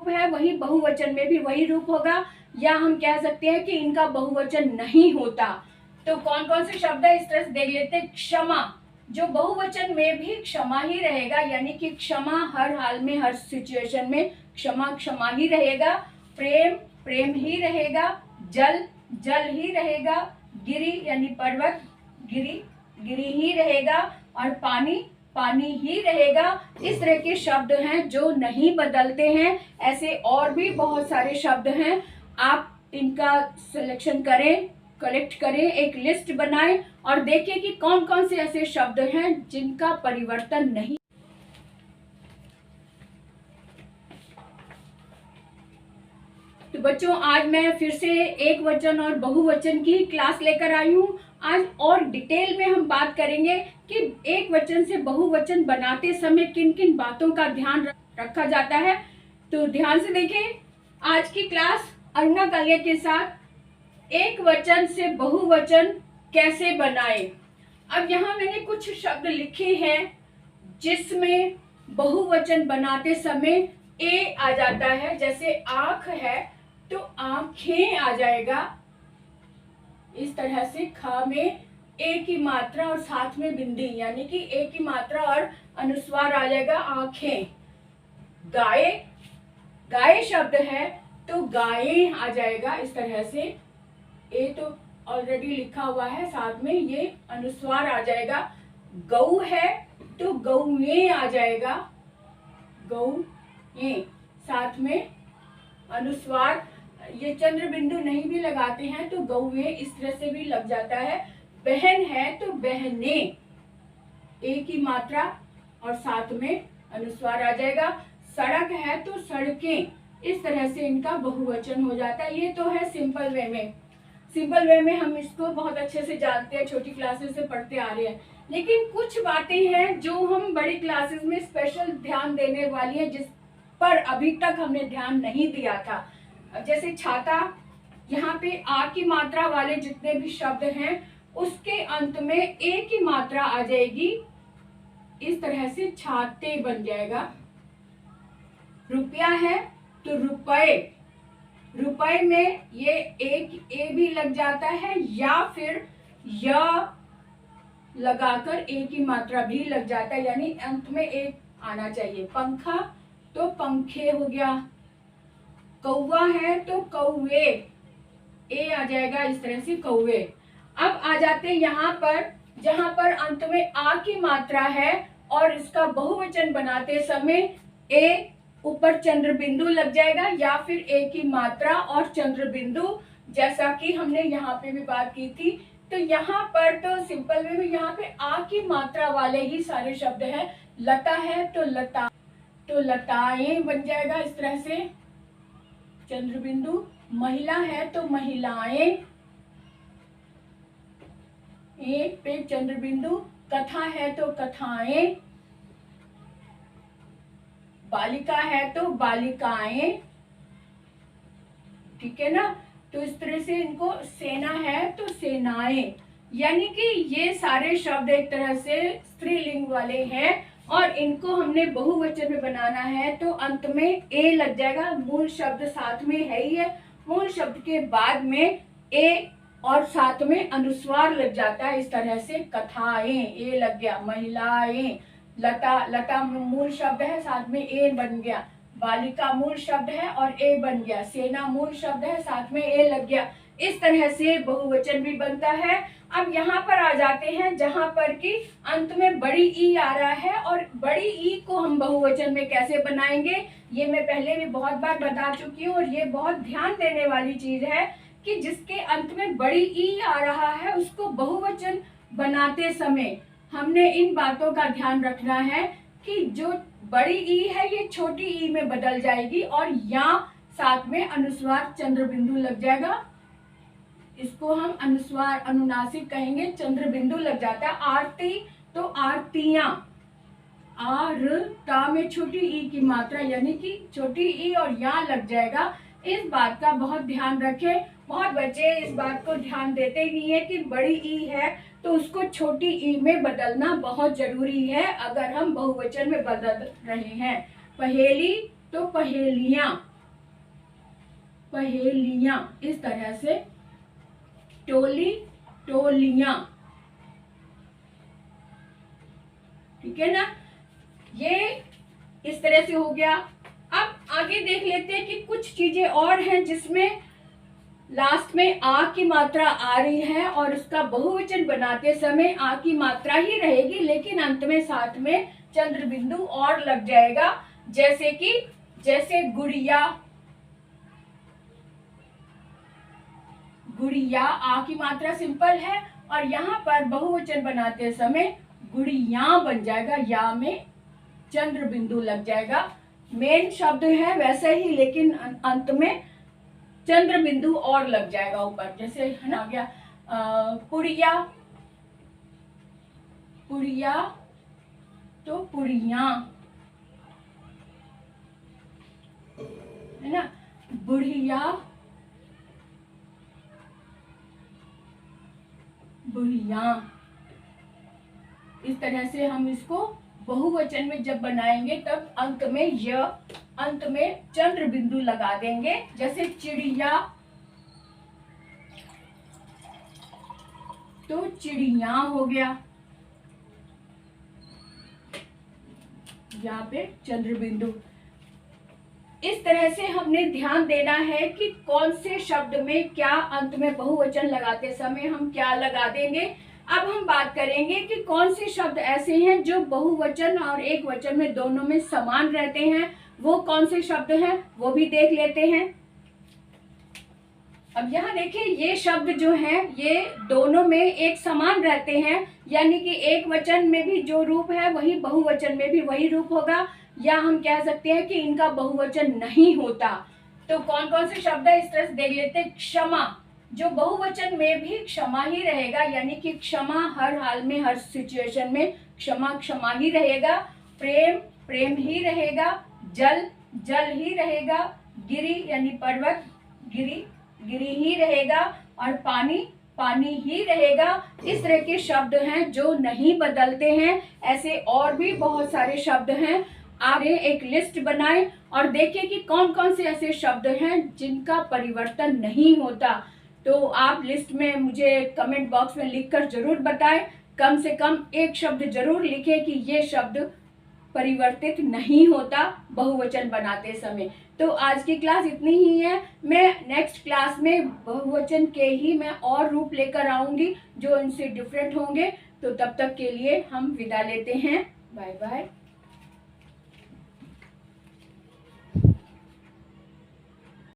है वही बहुवचन में भी वही रूप होगा, या हम कह सकते हैं कि इनका बहुवचन नहीं होता। तो कौन कौन से शब्द है इस तरह से देख लेते हैं। क्षमा, जो बहुवचन में भी क्षमा ही रहेगा, यानी कि क्षमा हर हाल में हर सिचुएशन में क्षमा क्षमा ही रहेगा। प्रेम प्रेम ही रहेगा। जल जल ही रहेगा। गिरी यानी पर्वत गिरी गिरी ही रहेगा। और पानी पानी ही रहेगा। इस तरह के शब्द हैं जो नहीं बदलते हैं। ऐसे और भी बहुत सारे शब्द हैं, आप इनका सिलेक्शन करें, कलेक्ट करें, एक लिस्ट बनाएं और देखिए कि कौन कौन से ऐसे शब्द हैं जिनका परिवर्तन नहीं। तो बच्चों, आज मैं फिर से एक वचन और बहुवचन की क्लास लेकर आई हूँ। आज और डिटेल में हम बात करेंगे कि एक वचन से बहुवचन बनाते समय किन किन बातों का ध्यान रखा जाता है। तो ध्यान से देखें, आज की क्लास अरुणा कालिया के साथ एक वचन से बहुवचन कैसे बनाएं। अब यहाँ मैंने कुछ शब्द लिखे हैं जिसमें बहुवचन बनाते समय ए आ जाता है। जैसे आंख है तो आंखें आ जाएगा। इस तरह से खा में ए की मात्रा और साथ में बिंदी, यानी कि ए की मात्रा और अनुस्वार आ जाएगा, आंखें। गाय गाय शब्द है तो गायें आ जाएगा। इस तरह से ए तो ऑलरेडी लिखा हुआ है, साथ में ये अनुस्वार आ जाएगा। गऊ है तो गौएं आ जाएगा, गौएं, साथ में अनुस्वार। ये चंद्र बिंदु नहीं भी लगाते हैं तो गौएं इस तरह से भी लग जाता है। बहन है तो बहनें, ए की मात्रा और साथ में अनुस्वार आ जाएगा। सड़क है तो सड़कें, इस तरह से इनका बहुवचन हो जाता है। ये तो है सिंपल वे में। सिंपल वे में हम इसको बहुत अच्छे से जानते हैं, छोटी क्लासेस से पढ़ते आ रहे हैं। लेकिन कुछ बातें हैं जो हम बड़ी क्लासेस में स्पेशल ध्यान देने वाली है, जिस पर अभी तक हमने ध्यान नहीं दिया था। जैसे छाता, यहाँ पे आ की मात्रा वाले जितने भी शब्द हैं उसके अंत में ए की मात्रा आ जाएगी। इस तरह से छाते बन जाएगा। रुपया है तो रुपए, रुपए में ये एक ए भी लग जाता है, या फिर या लगाकर ए की मात्रा भी लग जाता है, यानी अंत में एक आना चाहिए। पंखा तो पंखे हो गया। कौवा है तो कौवे, ए आ जाएगा इस तरह से, कौवे। अब आ जाते हैं यहाँ पर, जहां पर अंत में आ की मात्रा है और इसका बहुवचन बनाते समय ए ऊपर चंद्र बिंदु लग जाएगा, या फिर ए की मात्रा और चंद्र बिंदु, जैसा कि हमने यहाँ पे भी बात की थी। तो यहाँ पर तो सिंपल वे में यहाँ पे आ की मात्रा वाले ही सारे शब्द हैं। लता है तो लता, तो लताएं बन जाएगा इस तरह से, चंद्र बिंदु। महिला है तो महिलाएं, एक पे चंद्र बिंदु। कथा है तो कथाएं। बालिका है तो बालिकाएं, ठीक है ना। तो इस तरह से इनको, सेना है तो सेनाएं, यानी कि ये सारे शब्द एक तरह से स्त्रीलिंग वाले हैं और इनको हमने बहुवचन में बनाना है तो अंत में ए लग जाएगा। मूल शब्द साथ में है ही है, मूल शब्द के बाद में ए और साथ में अनुस्वार लग जाता है। इस तरह से कथाएं, ए लग गया। महिलाएं, लता, लता मूल शब्द है, साथ में ए बन गया। बालिका मूल शब्द है और ए बन गया। सेना मूल शब्द है, साथ में ए लग गया। इस तरह से बहुवचन भी बनता है। अब यहाँ पर आ जाते हैं जहां पर कि अंत में बड़ी ई आ रहा है, और बड़ी ई को हम बहुवचन में कैसे बनाएंगे ये मैं पहले भी बहुत बार बता चुकी हूँ। और ये बहुत ध्यान देने वाली चीज है कि जिसके अंत में बड़ी ई आ रहा है उसको बहुवचन बनाते समय हमने इन बातों का ध्यान रखना है कि जो बड़ी ई है ये छोटी ई में बदल जाएगी और यहाँ साथ में अनुस्वार चंद्र बिंदु लग जाएगा। इसको हम अनुस्वार अनुनासिक कहेंगे, चंद्र बिंदु लग जाता है। आरती तो आरतियां, आर ता में छोटी ई की मात्रा, यानी कि छोटी ई और यहाँ लग जाएगा। इस बात का बहुत ध्यान रखें। बहुत बच्चे इस बात को ध्यान देते ही नहीं है कि बड़ी ई है तो उसको छोटी ई में बदलना बहुत जरूरी है अगर हम बहुवचन में बदल रहे हैं। पहेली तो पहेलियां, पहेलियां, इस तरह से टोली, टोलियां, ठीक है ना। ये इस तरह से हो गया। अब आगे देख लेते हैं कि कुछ चीजें और हैं जिसमें लास्ट में आ की मात्रा आ रही है और उसका बहुवचन बनाते समय आ की मात्रा ही रहेगी, लेकिन अंत में साथ में चंद्र बिंदु और लग जाएगा। जैसे गुड़िया, गुड़िया आ की मात्रा सिंपल है और यहाँ पर बहुवचन बनाते समय गुड़िया बन जाएगा, या में चंद्र बिंदु लग जाएगा। मेन शब्द है वैसे ही, लेकिन अंत में चंद्र बिंदु और लग जाएगा ऊपर, जैसे है ना, आ गया पुड़िया, पुड़िया तो पुड़िया, है ना। बुढ़िया, बुढ़िया, इस तरह से हम इसको बहुवचन में जब बनाएंगे तब अंत में चंद्र बिंदु लगा देंगे। जैसे चिड़िया तो चिड़िया हो गया, यहाँ पे चंद्र बिंदु। इस तरह से हमने ध्यान देना है कि कौन से शब्द में क्या अंत में बहुवचन लगाते समय हम क्या लगा देंगे। अब हम बात करेंगे कि कौन से शब्द ऐसे हैं जो बहुवचन और एक वचन में दोनों में समान रहते हैं। वो कौन से शब्द हैं वो भी देख लेते हैं। अब यहाँ देखिए, ये शब्द जो हैं ये दोनों में एक समान रहते हैं, यानी कि एक वचन में भी जो रूप है वही बहुवचन में भी वही रूप होगा, या हम कह सकते हैं कि इनका बहुवचन नहीं होता। तो कौन कौन से शब्द है इस तरह से देख लेते हैं। क्षमा, जो बहुवचन में भी क्षमा ही रहेगा, यानी कि क्षमा हर हाल में हर सिचुएशन में क्षमा क्षमा ही रहेगा। प्रेम प्रेम ही रहेगा। जल जल ही रहेगा। गिरी यानी पर्वत गिरी गिरी ही रहेगा। और पानी पानी ही रहेगा। इस तरह के शब्द हैं जो नहीं बदलते हैं। ऐसे और भी बहुत सारे शब्द हैं। आप एक लिस्ट बनाएं और देखिए कि कौन कौन से ऐसे शब्द हैं जिनका परिवर्तन नहीं होता। तो आप लिस्ट में मुझे कमेंट बॉक्स में लिखकर जरूर बताएं। कम से कम एक शब्द जरूर लिखें कि ये शब्द परिवर्तित नहीं होता बहुवचन बनाते समय। तो आज की क्लास इतनी ही है। मैं नेक्स्ट क्लास में बहुवचन के ही मैं और रूप लेकर आऊंगी जो इनसे डिफरेंट होंगे। तो तब तक के लिए हम विदा लेते हैं। Bye bye.